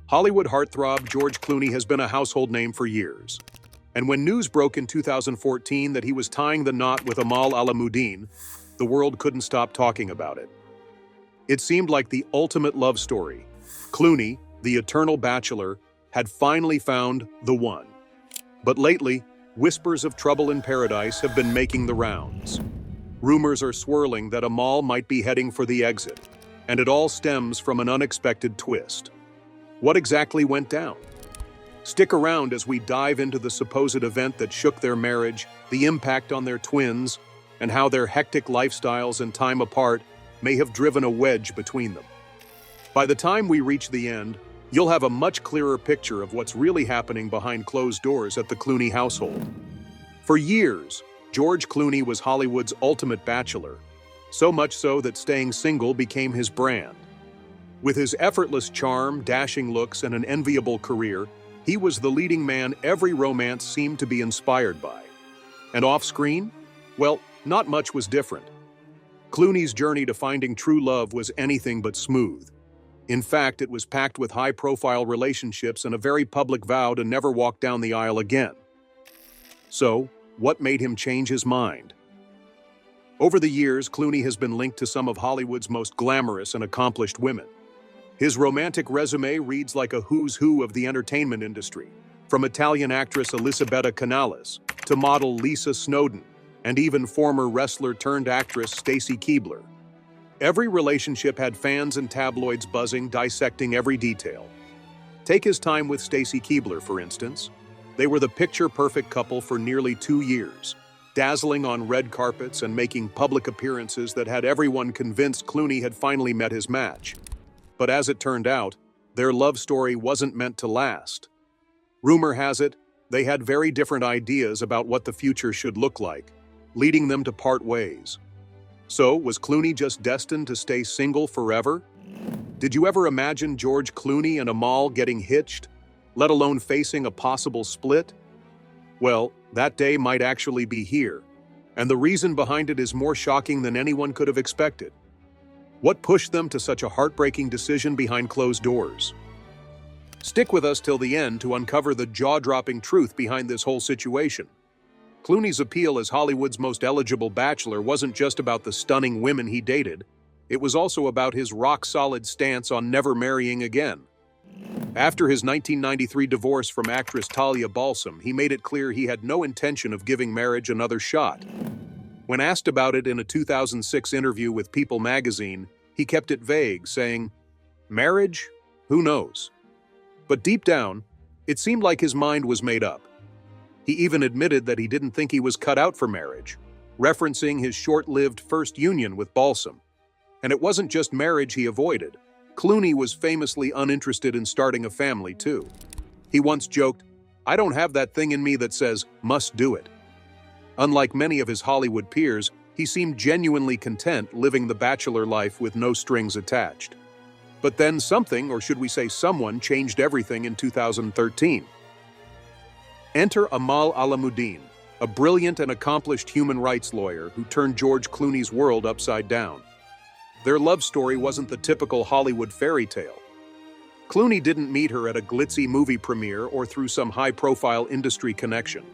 Hollywood heartthrob George Clooney has been a household name for years. And when news broke in 2014 that he was tying the knot with Amal Alamuddin, the world couldn't stop talking about it. It seemed like the ultimate love story. Clooney, the eternal bachelor, had finally found the one. But lately, whispers of trouble in paradise have been making the rounds. Rumors are swirling that Amal might be heading for the exit, and it all stems from an unexpected twist. What exactly went down? Stick around as we dive into the supposed event that shook their marriage, the impact on their twins, and how their hectic lifestyles and time apart may have driven a wedge between them. By the time we reach the end, you'll have a much clearer picture of what's really happening behind closed doors at the Clooney household. For years, George Clooney was Hollywood's ultimate bachelor, so much so that staying single became his brand. With his effortless charm, dashing looks, and an enviable career, he was the leading man every romance seemed to be inspired by. And off-screen? Well, not much was different. Clooney's journey to finding true love was anything but smooth. In fact, it was packed with high-profile relationships and a very public vow to never walk down the aisle again. So, what made him change his mind? Over the years, Clooney has been linked to some of Hollywood's most glamorous and accomplished women. His romantic resume reads like a who's who of the entertainment industry, from Italian actress Elisabetta Canalis to model Lisa Snowdon, and even former wrestler-turned-actress Stacy Keibler. Every relationship had fans and tabloids buzzing, dissecting every detail. Take his time with Stacy Keibler, for instance. They were the picture-perfect couple for nearly 2 years, dazzling on red carpets and making public appearances that had everyone convinced Clooney had finally met his match. But as it turned out, their love story wasn't meant to last. Rumor has it, they had very different ideas about what the future should look like, leading them to part ways. So, was Clooney just destined to stay single forever? Did you ever imagine George Clooney and Amal getting hitched, let alone facing a possible split? Well, that day might actually be here, and the reason behind it is more shocking than anyone could have expected. What pushed them to such a heartbreaking decision behind closed doors? Stick with us till the end to uncover the jaw-dropping truth behind this whole situation. Clooney's appeal as Hollywood's most eligible bachelor wasn't just about the stunning women he dated, it was also about his rock-solid stance on never marrying again. After his 1993 divorce from actress Talia Balsam, he made it clear he had no intention of giving marriage another shot. When asked about it in a 2006 interview with People magazine, he kept it vague, saying, "Marriage? Who knows?" But deep down, it seemed like his mind was made up. He even admitted that he didn't think he was cut out for marriage, referencing his short-lived first union with Balsam. And it wasn't just marriage he avoided. Clooney was famously uninterested in starting a family, too. He once joked, "I don't have that thing in me that says, must do it." Unlike many of his Hollywood peers, he seemed genuinely content living the bachelor life with no strings attached. But then something, or should we say someone, changed everything in 2013. Enter Amal Alamuddin, a brilliant and accomplished human rights lawyer who turned George Clooney's world upside down. Their love story wasn't the typical Hollywood fairy tale. Clooney didn't meet her at a glitzy movie premiere or through some high-profile industry connection.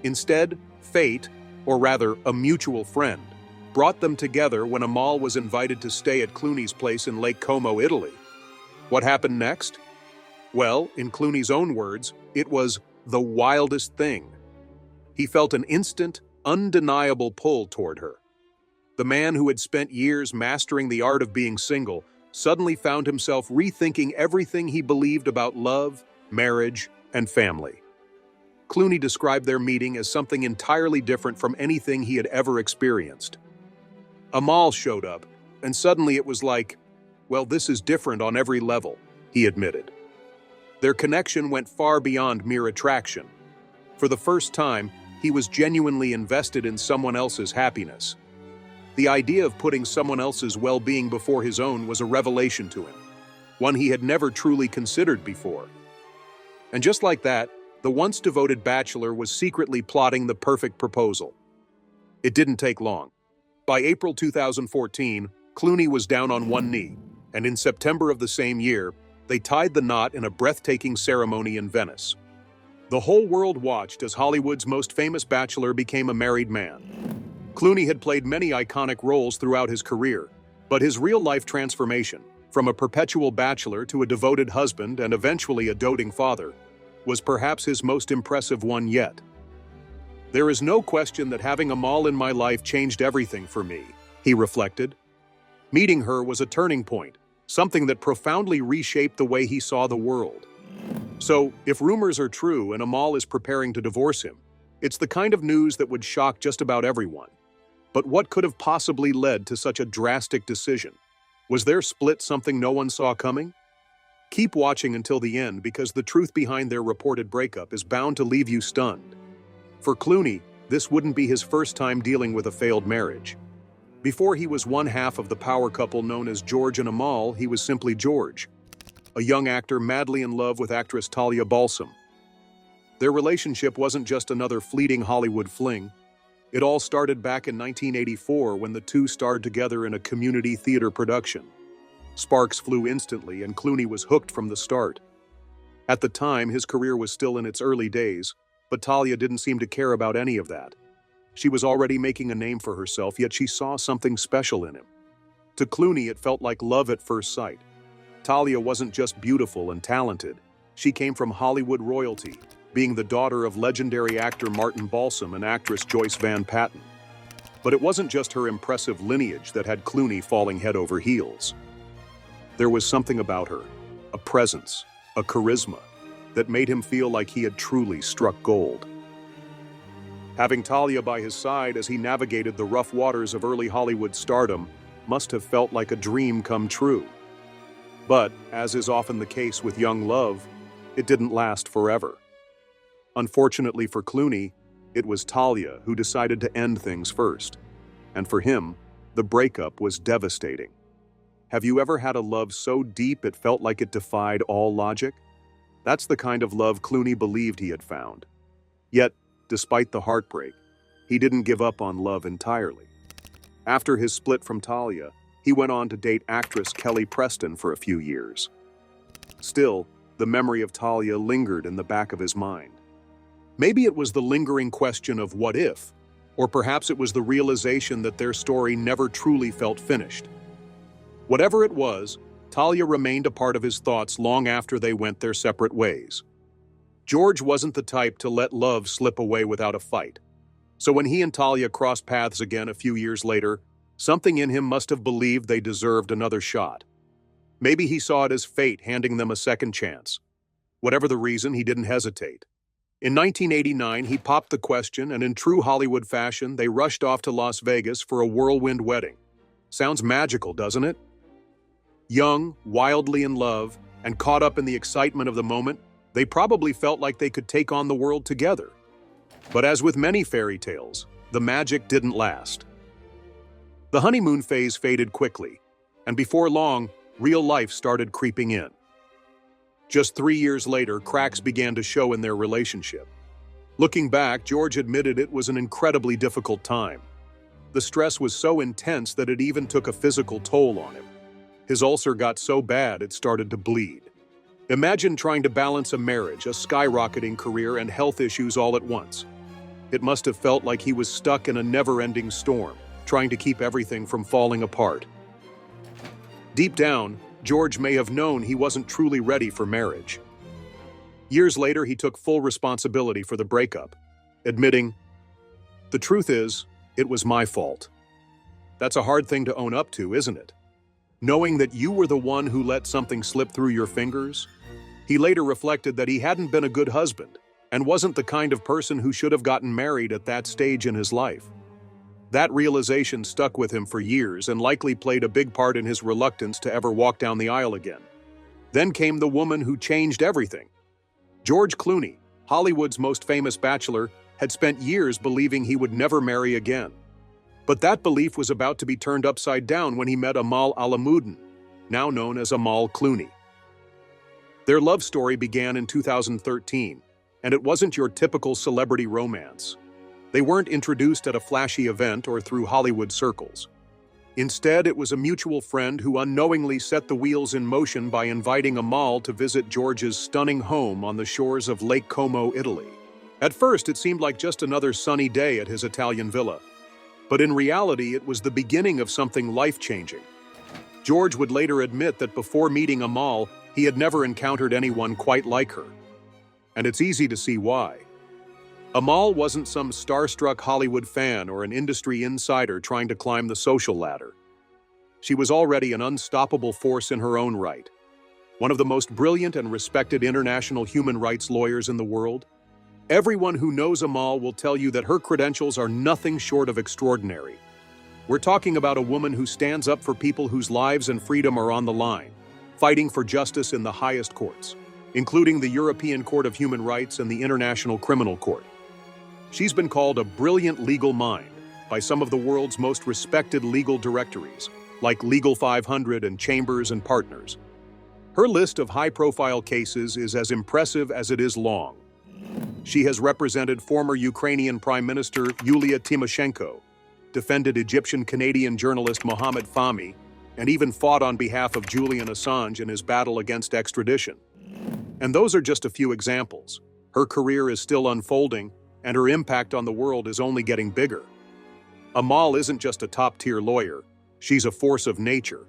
Instead, fate, or rather a mutual friend, brought them together when Amal was invited to stay at Clooney's place in Lake Como, Italy. What happened next? Well, in Clooney's own words, it was the wildest thing. He felt an instant, undeniable pull toward her. The man who had spent years mastering the art of being single suddenly found himself rethinking everything he believed about love, marriage, and family. Clooney described their meeting as something entirely different from anything he had ever experienced. Amal showed up, and suddenly it was like, well, this is different on every level, he admitted. Their connection went far beyond mere attraction. For the first time, he was genuinely invested in someone else's happiness. The idea of putting someone else's well-being before his own was a revelation to him, one he had never truly considered before. And just like that, the once devoted bachelor was secretly plotting the perfect proposal. It didn't take long. By April 2014, Clooney was down on one knee, and in September of the same year, They tied the knot in a breathtaking ceremony in Venice. The whole world watched as Hollywood's most famous bachelor became a married man. Clooney had played many iconic roles throughout his career, but his real-life transformation, from a perpetual bachelor to a devoted husband and eventually a doting father, was perhaps his most impressive one yet. "There is no question that having Amal in my life changed everything for me," he reflected. Meeting her was a turning point, something that profoundly reshaped the way he saw the world. So, if rumors are true and Amal is preparing to divorce him, it's the kind of news that would shock just about everyone. But what could have possibly led to such a drastic decision? Was their split something no one saw coming? Keep watching until the end because the truth behind their reported breakup is bound to leave you stunned. For Clooney, this wouldn't be his first time dealing with a failed marriage. Before he was one half of the power couple known as George and Amal, he was simply George, a young actor madly in love with actress Talia Balsam. Their relationship wasn't just another fleeting Hollywood fling. It all started back in 1984 when the two starred together in a community theater production. Sparks flew instantly and Clooney was hooked from the start. At the time, his career was still in its early days, but Talia didn't seem to care about any of that. She was already making a name for herself, yet she saw something special in him. To Clooney, it felt like love at first sight. Talia wasn't just beautiful and talented. She came from Hollywood royalty, being the daughter of legendary actor Martin Balsam and actress Joyce Van Patten. But it wasn't just her impressive lineage that had Clooney falling head over heels. There was something about her, a presence, a charisma, that made him feel like he had truly struck gold. Having Talia by his side as he navigated the rough waters of early Hollywood stardom must have felt like a dream come true. But, as is often the case with young love, it didn't last forever. Unfortunately for Clooney, it was Talia who decided to end things first. And for him, the breakup was devastating. Have you ever had a love so deep it felt like it defied all logic? That's the kind of love Clooney believed he had found. Yet, despite the heartbreak, he didn't give up on love entirely. After his split from Talia, he went on to date actress Kelly Preston for a few years. Still, the memory of Talia lingered in the back of his mind. Maybe it was the lingering question of what if, or perhaps it was the realization that their story never truly felt finished. Whatever it was, Talia remained a part of his thoughts long after they went their separate ways. George wasn't the type to let love slip away without a fight. So when he and Talia crossed paths again a few years later, something in him must have believed they deserved another shot. Maybe he saw it as fate handing them a second chance. Whatever the reason, he didn't hesitate. In 1989, he popped the question, and in true Hollywood fashion, they rushed off to Las Vegas for a whirlwind wedding. Sounds magical, doesn't it? Young, wildly in love, and caught up in the excitement of the moment, they probably felt like they could take on the world together. But as with many fairy tales, the magic didn't last. The honeymoon phase faded quickly, and before long, real life started creeping in. Just 3 years later, cracks began to show in their relationship. Looking back, George admitted it was an incredibly difficult time. The stress was so intense that it even took a physical toll on him. His ulcer got so bad it started to bleed. Imagine trying to balance a marriage, a skyrocketing career, and health issues all at once. It must have felt like he was stuck in a never-ending storm, trying to keep everything from falling apart. Deep down, George may have known he wasn't truly ready for marriage. Years later, he took full responsibility for the breakup, admitting, "The truth is, it was my fault." That's a hard thing to own up to, isn't it? Knowing that you were the one who let something slip through your fingers? He later reflected that he hadn't been a good husband and wasn't the kind of person who should have gotten married at that stage in his life. That realization stuck with him for years and likely played a big part in his reluctance to ever walk down the aisle again. Then came the woman who changed everything. George Clooney, Hollywood's most famous bachelor, had spent years believing he would never marry again. But that belief was about to be turned upside down when he met Amal Alamuddin, now known as Amal Clooney. Their love story began in 2013, and it wasn't your typical celebrity romance. They weren't introduced at a flashy event or through Hollywood circles. Instead, it was a mutual friend who unknowingly set the wheels in motion by inviting Amal to visit George's stunning home on the shores of Lake Como, Italy. At first, it seemed like just another sunny day at his Italian villa. But in reality, it was the beginning of something life-changing. George would later admit that before meeting Amal, he had never encountered anyone quite like her. And it's easy to see why. Amal wasn't some starstruck Hollywood fan or an industry insider trying to climb the social ladder. She was already an unstoppable force in her own right. One of the most brilliant and respected international human rights lawyers in the world. Everyone who knows Amal will tell you that her credentials are nothing short of extraordinary. We're talking about a woman who stands up for people whose lives and freedom are on the line, fighting for justice in the highest courts, including the European Court of Human Rights and the International Criminal Court. She's been called a brilliant legal mind by some of the world's most respected legal directories, like Legal 500 and Chambers and Partners. Her list of high-profile cases is as impressive as it is long. She has represented former Ukrainian Prime Minister Yulia Tymoshenko, defended Egyptian-Canadian journalist Mohammed Fahmy, and even fought on behalf of Julian Assange in his battle against extradition. And those are just a few examples. Her career is still unfolding, and her impact on the world is only getting bigger. Amal isn't just a top-tier lawyer, she's a force of nature.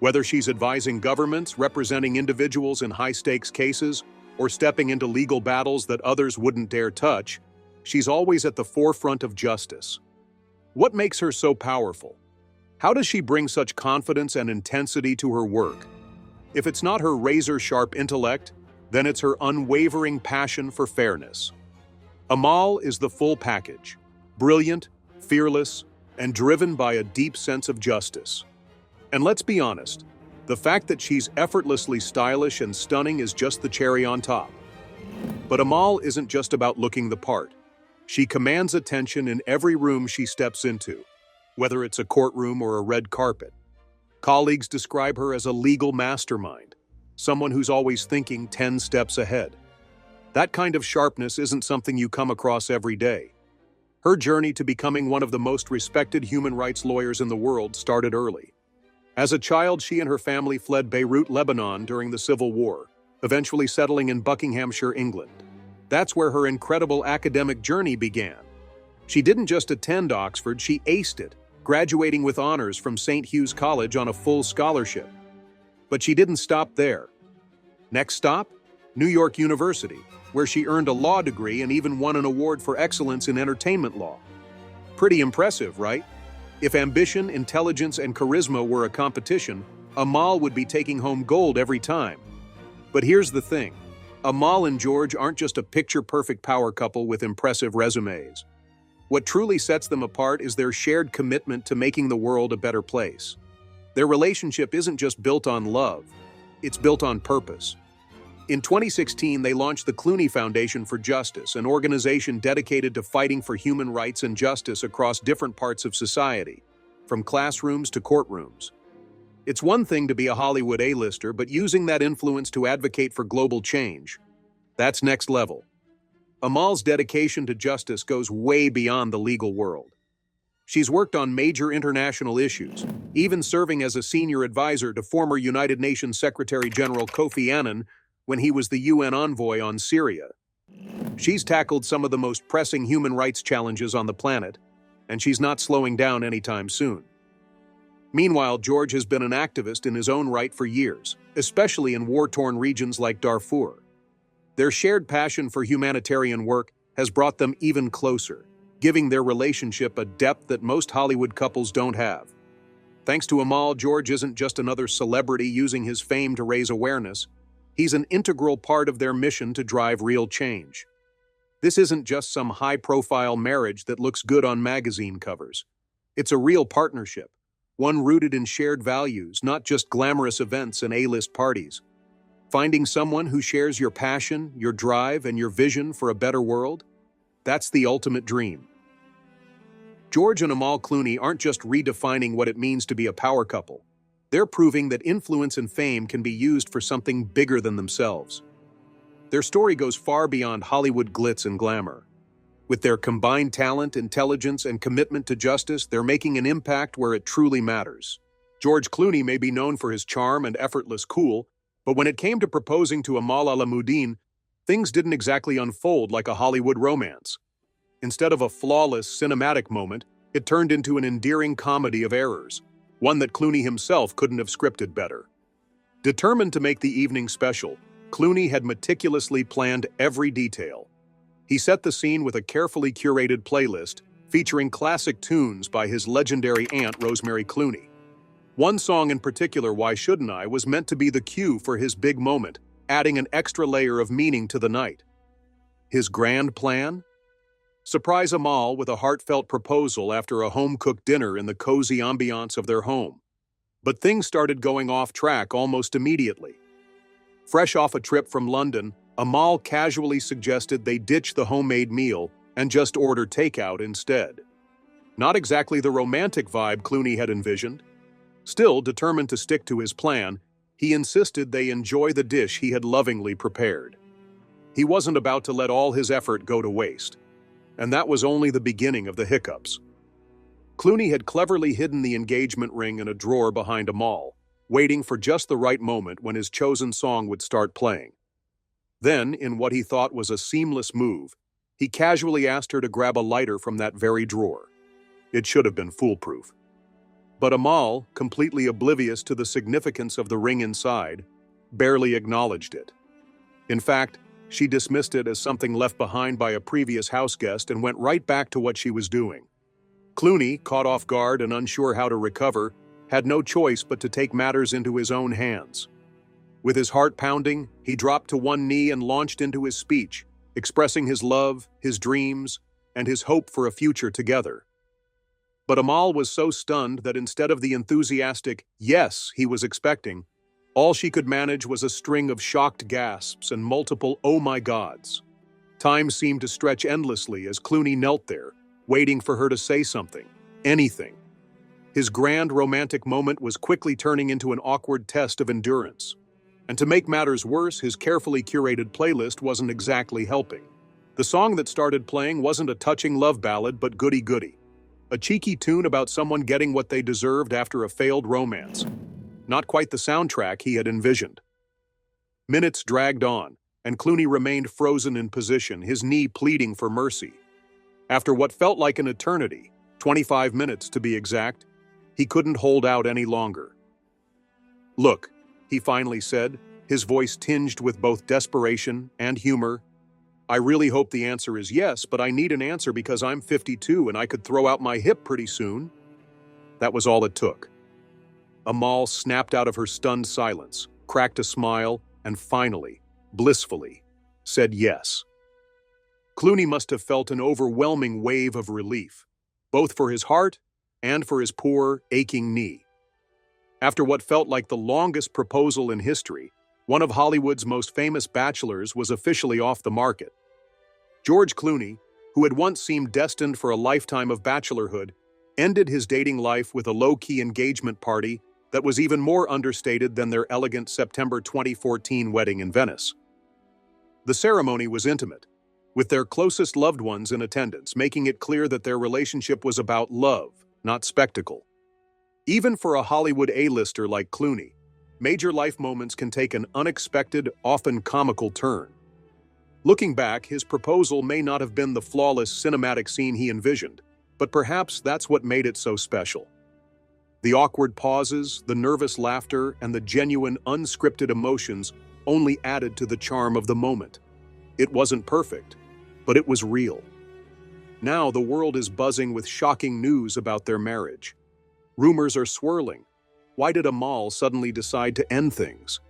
Whether she's advising governments, representing individuals in high-stakes cases, or stepping into legal battles that others wouldn't dare touch, she's always at the forefront of justice. What makes her so powerful? How does she bring such confidence and intensity to her work? If it's not her razor-sharp intellect, then it's her unwavering passion for fairness. Amal is the full package, brilliant, fearless, and driven by a deep sense of justice. And let's be honest, the fact that she's effortlessly stylish and stunning is just the cherry on top. But Amal isn't just about looking the part. She commands attention in every room she steps into, whether it's a courtroom or a red carpet. Colleagues describe her as a legal mastermind, someone who's always thinking 10 steps ahead. That kind of sharpness isn't something you come across every day. Her journey to becoming one of the most respected human rights lawyers in the world started early. As a child, she and her family fled Beirut, Lebanon during the Civil War, eventually settling in Buckinghamshire, England. That's where her incredible academic journey began. She didn't just attend Oxford, she aced it, graduating with honors from St. Hugh's College on a full scholarship. But she didn't stop there. Next stop? New York University, where she earned a law degree and even won an award for excellence in entertainment law. Pretty impressive, right? If ambition, intelligence, and charisma were a competition, Amal would be taking home gold every time. But here's the thing. Amal and George aren't just a picture-perfect power couple with impressive resumes. What truly sets them apart is their shared commitment to making the world a better place. Their relationship isn't just built on love, it's built on purpose. In 2016, they launched the Clooney Foundation for Justice, an organization dedicated to fighting for human rights and justice across different parts of society, from classrooms to courtrooms. It's one thing to be a Hollywood A-lister, but using that influence to advocate for global change, that's next level. Amal's dedication to justice goes way beyond the legal world. She's worked on major international issues, even serving as a senior advisor to former United Nations Secretary General Kofi Annan when he was the UN envoy on Syria. She's tackled some of the most pressing human rights challenges on the planet, and she's not slowing down anytime soon. Meanwhile, George has been an activist in his own right for years, especially in war-torn regions like Darfur. Their shared passion for humanitarian work has brought them even closer, giving their relationship a depth that most Hollywood couples don't have. Thanks to Amal, George isn't just another celebrity using his fame to raise awareness. He's an integral part of their mission to drive real change. This isn't just some high-profile marriage that looks good on magazine covers. It's a real partnership, one rooted in shared values, not just glamorous events and A-list parties. Finding someone who shares your passion, your drive, and your vision for a better world? That's the ultimate dream. George and Amal Clooney aren't just redefining what it means to be a power couple. They're proving that influence and fame can be used for something bigger than themselves. Their story goes far beyond Hollywood glitz and glamour. With their combined talent, intelligence, and commitment to justice, they're making an impact where it truly matters. George Clooney may be known for his charm and effortless cool, but when it came to proposing to Amal Alamuddin, things didn't exactly unfold like a Hollywood romance. Instead of a flawless cinematic moment, it turned into an endearing comedy of errors, one that Clooney himself couldn't have scripted better. Determined to make the evening special, Clooney had meticulously planned every detail. He set the scene with a carefully curated playlist featuring classic tunes by his legendary aunt Rosemary Clooney. One song in particular, Why Shouldn't I, was meant to be the cue for his big moment, adding an extra layer of meaning to the night. His grand plan? Surprise Amal with a heartfelt proposal after a home-cooked dinner in the cozy ambiance of their home. But things started going off track almost immediately. Fresh off a trip from London, Amal casually suggested they ditch the homemade meal and just order takeout instead. Not exactly the romantic vibe Clooney had envisioned. Still, determined to stick to his plan, he insisted they enjoy the dish he had lovingly prepared. He wasn't about to let all his effort go to waste. And that was only the beginning of the hiccups. Clooney had cleverly hidden the engagement ring in a drawer behind Amal, waiting for just the right moment when his chosen song would start playing. Then, in what he thought was a seamless move, he casually asked her to grab a lighter from that very drawer. It should have been foolproof. But Amal, completely oblivious to the significance of the ring inside, barely acknowledged it. In fact, she dismissed it as something left behind by a previous house guest and went right back to what she was doing. Clooney, caught off guard and unsure how to recover, had no choice but to take matters into his own hands. With his heart pounding, he dropped to one knee and launched into his speech, expressing his love, his dreams, and his hope for a future together. But Amal was so stunned that instead of the enthusiastic yes he was expecting, all she could manage was a string of shocked gasps and multiple oh my gods. Time seemed to stretch endlessly as Clooney knelt there, waiting for her to say something, anything. His grand romantic moment was quickly turning into an awkward test of endurance. And to make matters worse, his carefully curated playlist wasn't exactly helping. The song that started playing wasn't a touching love ballad, but goody-goody. A cheeky tune about someone getting what they deserved after a failed romance. Not quite the soundtrack he had envisioned. Minutes dragged on, and Clooney remained frozen in position, his knee pleading for mercy. After what felt like an eternity, 25 minutes to be exact, he couldn't hold out any longer. "Look," he finally said, his voice tinged with both desperation and humor. "I really hope the answer is yes, but I need an answer because I'm 52 and I could throw out my hip pretty soon." That was all it took. Amal snapped out of her stunned silence, cracked a smile, and finally, blissfully, said yes. Clooney must have felt an overwhelming wave of relief, both for his heart and for his poor, aching knee. After what felt like the longest proposal in history, one of Hollywood's most famous bachelors was officially off the market. George Clooney, who had once seemed destined for a lifetime of bachelorhood, ended his dating life with a low-key engagement party that was even more understated than their elegant September 2014 wedding in Venice. The ceremony was intimate, with their closest loved ones in attendance, making it clear that their relationship was about love, not spectacle. Even for a Hollywood A-lister like Clooney, major life moments can take an unexpected, often comical turn. Looking back, his proposal may not have been the flawless cinematic scene he envisioned, but perhaps that's what made it so special. The awkward pauses, the nervous laughter, and the genuine, unscripted emotions only added to the charm of the moment. It wasn't perfect, but it was real. Now the world is buzzing with shocking news about their marriage. Rumors are swirling. Why did Amal suddenly decide to end things?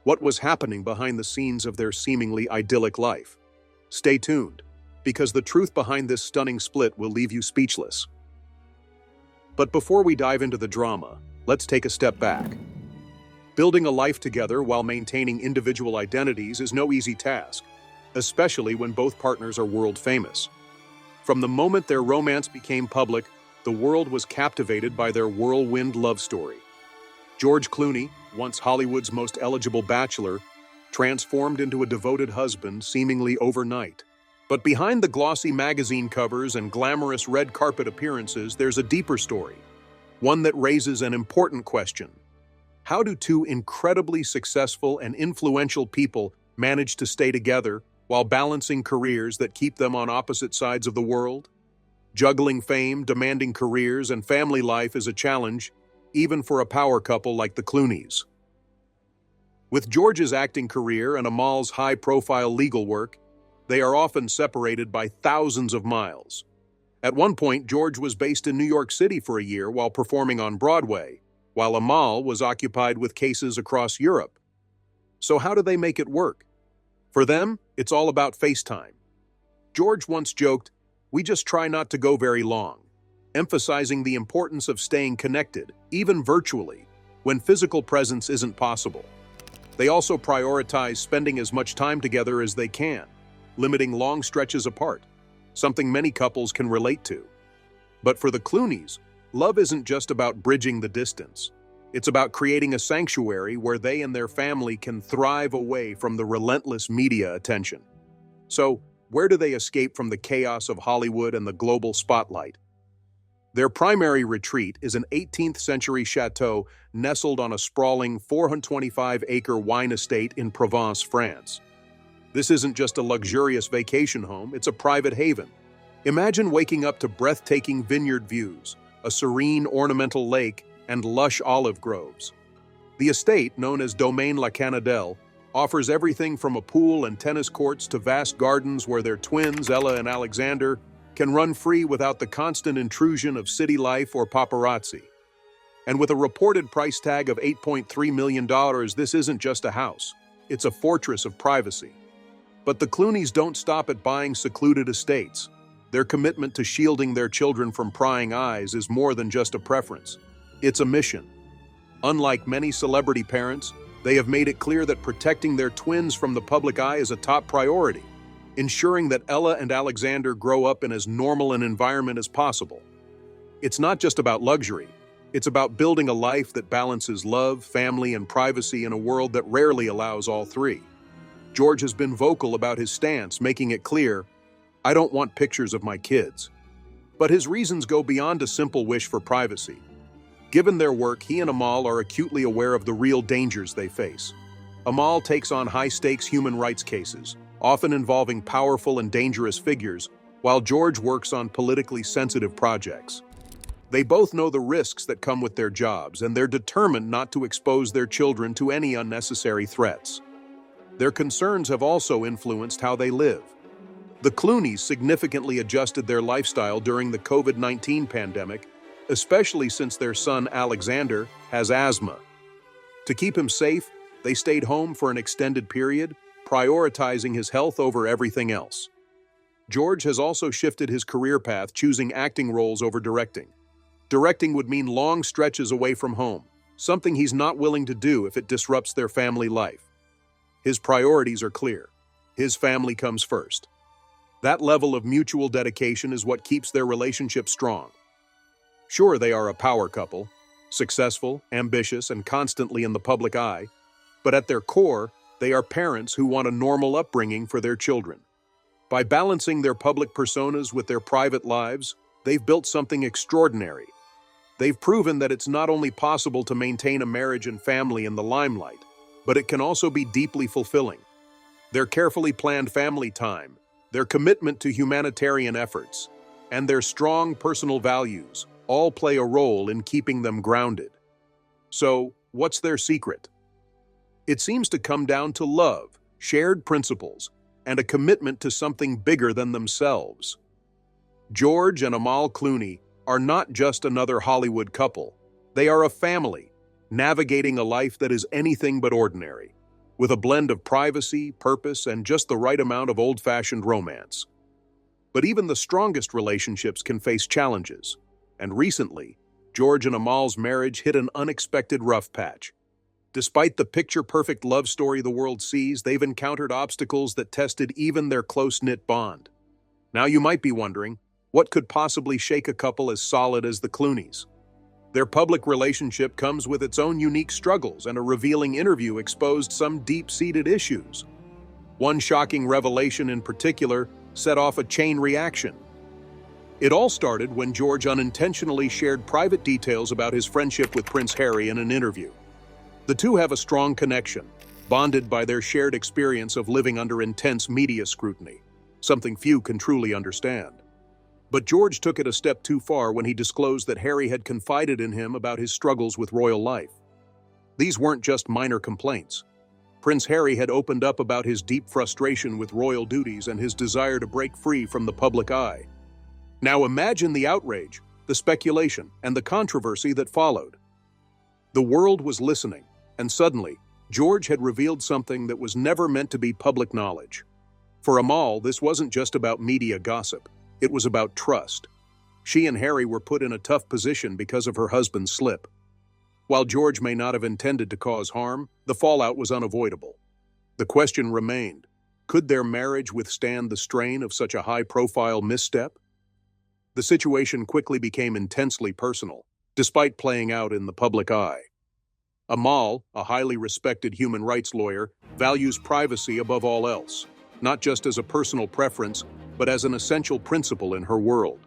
What was happening behind the scenes of their seemingly idyllic life? Stay tuned, because the truth behind this stunning split will leave you speechless. But before we dive into the drama, let's take a step back. Building a life together while maintaining individual identities is no easy task, especially when both partners are world famous. From the moment their romance became public, the world was captivated by their whirlwind love story. George Clooney, once Hollywood's most eligible bachelor, transformed into a devoted husband seemingly overnight. But behind the glossy magazine covers and glamorous red carpet appearances, there's a deeper story, one that raises an important question. How do two incredibly successful and influential people manage to stay together while balancing careers that keep them on opposite sides of the world? Juggling fame, demanding careers, and family life is a challenge, even for a power couple like the Clooneys. With George's acting career and Amal's high-profile legal work, they are often separated by thousands of miles. At one point, George was based in New York City for a year while performing on Broadway, while Amal was occupied with cases across Europe. So how do they make it work? For them, it's all about FaceTime. George once joked, "We just try not to go very long," emphasizing the importance of staying connected, even virtually, when physical presence isn't possible. They also prioritize spending as much time together as they can, limiting long stretches apart, something many couples can relate to. But for the Clooneys, love isn't just about bridging the distance. It's about creating a sanctuary where they and their family can thrive away from the relentless media attention. So, where do they escape from the chaos of Hollywood and the global spotlight? Their primary retreat is an 18th-century chateau nestled on a sprawling 425-acre wine estate in Provence, France. This isn't just a luxurious vacation home, it's a private haven. Imagine waking up to breathtaking vineyard views, a serene ornamental lake, and lush olive groves. The estate, known as Domaine La Canadelle, offers everything from a pool and tennis courts to vast gardens where their twins, Ella and Alexander, can run free without the constant intrusion of city life or paparazzi. And with a reported price tag of $8.3 million, this isn't just a house. It's a fortress of privacy. But the Clooneys don't stop at buying secluded estates. Their commitment to shielding their children from prying eyes is more than just a preference. It's a mission. Unlike many celebrity parents, they have made it clear that protecting their twins from the public eye is a top priority, ensuring that Ella and Alexander grow up in as normal an environment as possible. It's not just about luxury. It's about building a life that balances love, family, and privacy in a world that rarely allows all three. George has been vocal about his stance, making it clear, "I don't want pictures of my kids." But his reasons go beyond a simple wish for privacy. Given their work, he and Amal are acutely aware of the real dangers they face. Amal takes on high-stakes human rights cases, often involving powerful and dangerous figures, while George works on politically sensitive projects. They both know the risks that come with their jobs, and they're determined not to expose their children to any unnecessary threats. Their concerns have also influenced how they live. The Clooneys significantly adjusted their lifestyle during the COVID-19 pandemic, especially since their son Alexander has asthma. To keep him safe, they stayed home for an extended period, prioritizing his health over everything else. George has also shifted his career path, choosing acting roles over directing. Directing would mean long stretches away from home, something he's not willing to do if it disrupts their family life. His priorities are clear. His family comes first. That level of mutual dedication is what keeps their relationship strong. Sure, they are a power couple, successful, ambitious, and constantly in the public eye, but at their core, they are parents who want a normal upbringing for their children. By balancing their public personas with their private lives, they've built something extraordinary. They've proven that it's not only possible to maintain a marriage and family in the limelight, but it can also be deeply fulfilling. Their carefully planned family time, their commitment to humanitarian efforts, and their strong personal values all play a role in keeping them grounded. So, what's their secret? It seems to come down to love, shared principles, and a commitment to something bigger than themselves. George and Amal Clooney are not just another Hollywood couple. They are a family, navigating a life that is anything but ordinary, with a blend of privacy, purpose, and just the right amount of old-fashioned romance. But even the strongest relationships can face challenges, and recently, George and Amal's marriage hit an unexpected rough patch. Despite the picture-perfect love story the world sees, they've encountered obstacles that tested even their close-knit bond. Now you might be wondering, what could possibly shake a couple as solid as the Clooneys? Their public relationship comes with its own unique struggles, and a revealing interview exposed some deep-seated issues. One shocking revelation in particular set off a chain reaction. It all started when George unintentionally shared private details about his friendship with Prince Harry in an interview. The two have a strong connection, bonded by their shared experience of living under intense media scrutiny, something few can truly understand. But George took it a step too far when he disclosed that Harry had confided in him about his struggles with royal life. These weren't just minor complaints. Prince Harry had opened up about his deep frustration with royal duties and his desire to break free from the public eye. Now imagine the outrage, the speculation, and the controversy that followed. The world was listening, and suddenly, George had revealed something that was never meant to be public knowledge. For Amal, this wasn't just about media gossip. It was about trust. She and Harry were put in a tough position because of her husband's slip. While George may not have intended to cause harm, the fallout was unavoidable. The question remained, could their marriage withstand the strain of such a high-profile misstep? The situation quickly became intensely personal, despite playing out in the public eye. Amal, a highly respected human rights lawyer, values privacy above all else, not just as a personal preference, but as an essential principle in her world.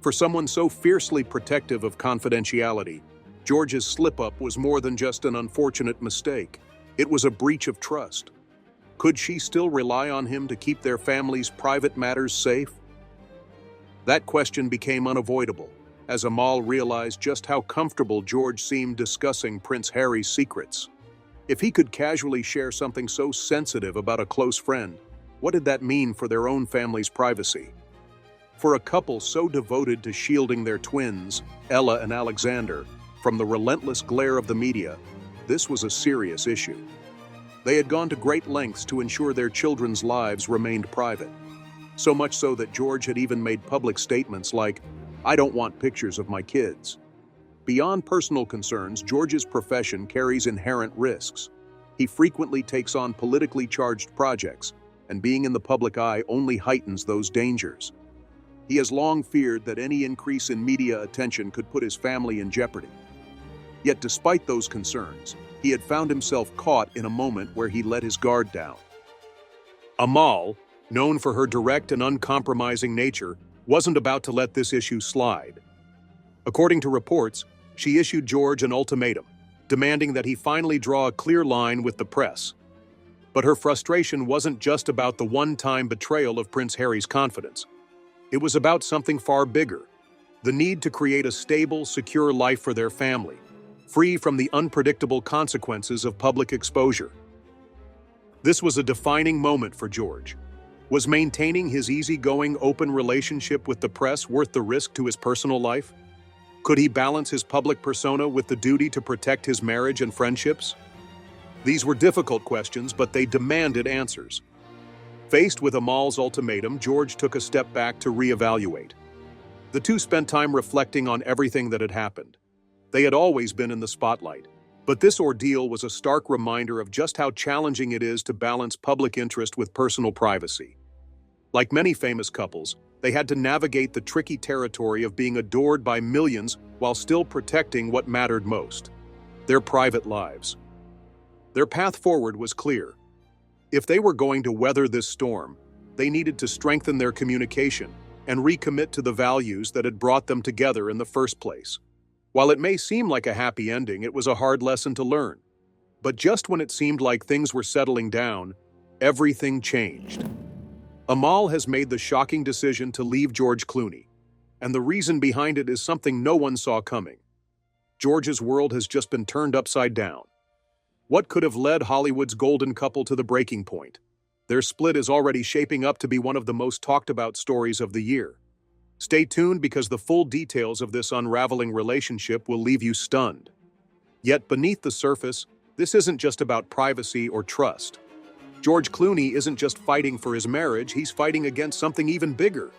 For someone so fiercely protective of confidentiality, George's slip-up was more than just an unfortunate mistake. It was a breach of trust. Could she still rely on him to keep their family's private matters safe? That question became unavoidable, as Amal realized just how comfortable George seemed discussing Prince Harry's secrets. If he could casually share something so sensitive about a close friend, what did that mean for their own family's privacy? For a couple so devoted to shielding their twins, Ella and Alexander, from the relentless glare of the media, this was a serious issue. They had gone to great lengths to ensure their children's lives remained private. So much so that George had even made public statements like, "I don't want pictures of my kids." Beyond personal concerns, George's profession carries inherent risks. He frequently takes on politically charged projects, and being in the public eye only heightens those dangers. He has long feared that any increase in media attention could put his family in jeopardy. Yet despite those concerns, he had found himself caught in a moment where he let his guard down. Amal, known for her direct and uncompromising nature, wasn't about to let this issue slide. According to reports, she issued George an ultimatum, demanding that he finally draw a clear line with the press. But her frustration wasn't just about the one-time betrayal of Prince Harry's confidence. It was about something far bigger, the need to create a stable, secure life for their family, free from the unpredictable consequences of public exposure. This was a defining moment for George. Was maintaining his easygoing, open relationship with the press worth the risk to his personal life? Could he balance his public persona with the duty to protect his marriage and friendships? These were difficult questions, but they demanded answers. Faced with Amal's ultimatum, George took a step back to reevaluate. The two spent time reflecting on everything that had happened. They had always been in the spotlight, but this ordeal was a stark reminder of just how challenging it is to balance public interest with personal privacy. Like many famous couples, they had to navigate the tricky territory of being adored by millions while still protecting what mattered most: their private lives. Their path forward was clear. If they were going to weather this storm, they needed to strengthen their communication and recommit to the values that had brought them together in the first place. While it may seem like a happy ending, it was a hard lesson to learn. But just when it seemed like things were settling down, everything changed. Amal has made the shocking decision to leave George Clooney, and the reason behind it is something no one saw coming. George's world has just been turned upside down. What could have led Hollywood's golden couple to the breaking point? Their split is already shaping up to be one of the most talked about stories of the year. Stay tuned because the full details of this unraveling relationship will leave you stunned. Yet beneath the surface, this isn't just about privacy or trust. George Clooney isn't just fighting for his marriage, he's fighting against something even bigger.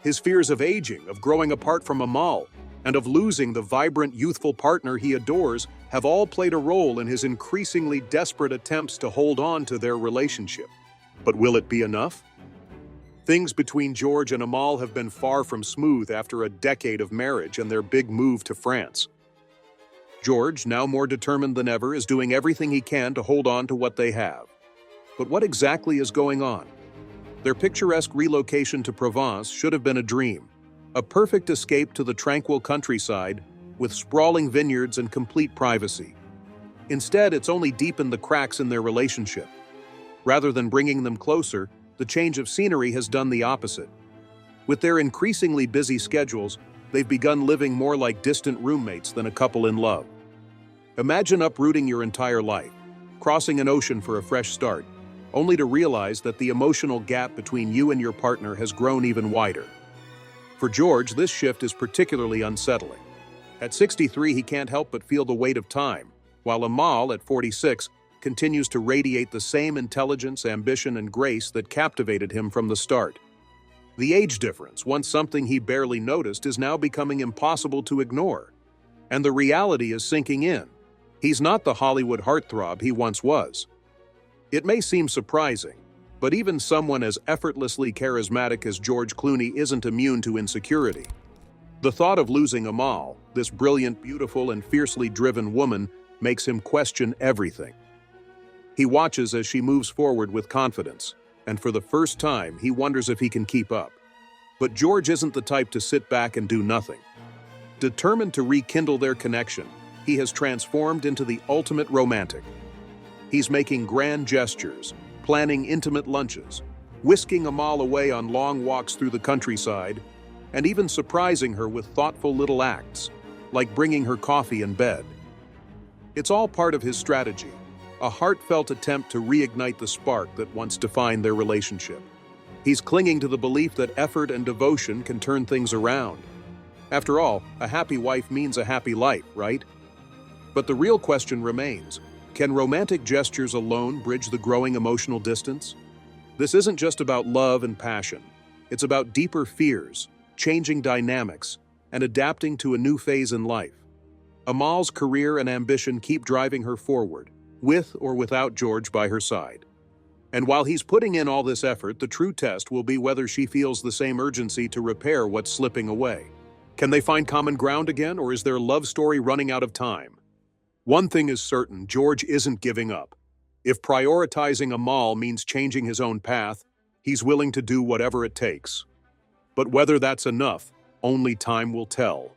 His fears of aging, of growing apart from Amal, and of losing the vibrant, youthful partner he adores have all played a role in his increasingly desperate attempts to hold on to their relationship. But will it be enough? Things between George and Amal have been far from smooth after a decade of marriage and their big move to France. George, now more determined than ever, is doing everything he can to hold on to what they have. But what exactly is going on? Their picturesque relocation to Provence should have been a dream, a perfect escape to the tranquil countryside with sprawling vineyards and complete privacy. Instead, it's only deepened the cracks in their relationship. Rather than bringing them closer, the change of scenery has done the opposite. With their increasingly busy schedules, they've begun living more like distant roommates than a couple in love. Imagine uprooting your entire life, crossing an ocean for a fresh start, only to realize that the emotional gap between you and your partner has grown even wider. For George, this shift is particularly unsettling. At 63, he can't help but feel the weight of time, while Amal, at 46, continues to radiate the same intelligence, ambition, and grace that captivated him from the start. The age difference, once something he barely noticed, is now becoming impossible to ignore. And the reality is sinking in. He's not the Hollywood heartthrob he once was. It may seem surprising, but even someone as effortlessly charismatic as George Clooney isn't immune to insecurity. The thought of losing Amal, this brilliant, beautiful, and fiercely driven woman, makes him question everything. He watches as she moves forward with confidence, and for the first time, he wonders if he can keep up. But George isn't the type to sit back and do nothing. Determined to rekindle their connection, he has transformed into the ultimate romantic. He's making grand gestures, planning intimate lunches, whisking Amal away on long walks through the countryside, and even surprising her with thoughtful little acts, like bringing her coffee in bed. It's all part of his strategy, a heartfelt attempt to reignite the spark that once defined their relationship. He's clinging to the belief that effort and devotion can turn things around. After all, a happy wife means a happy life, right? But the real question remains, can romantic gestures alone bridge the growing emotional distance? This isn't just about love and passion. It's about deeper fears, changing dynamics, and adapting to a new phase in life. Amal's career and ambition keep driving her forward, with or without George by her side. And while he's putting in all this effort, the true test will be whether she feels the same urgency to repair what's slipping away. Can they find common ground again, or is their love story running out of time? One thing is certain, George isn't giving up. If prioritizing Amal means changing his own path, he's willing to do whatever it takes. But whether that's enough, only time will tell.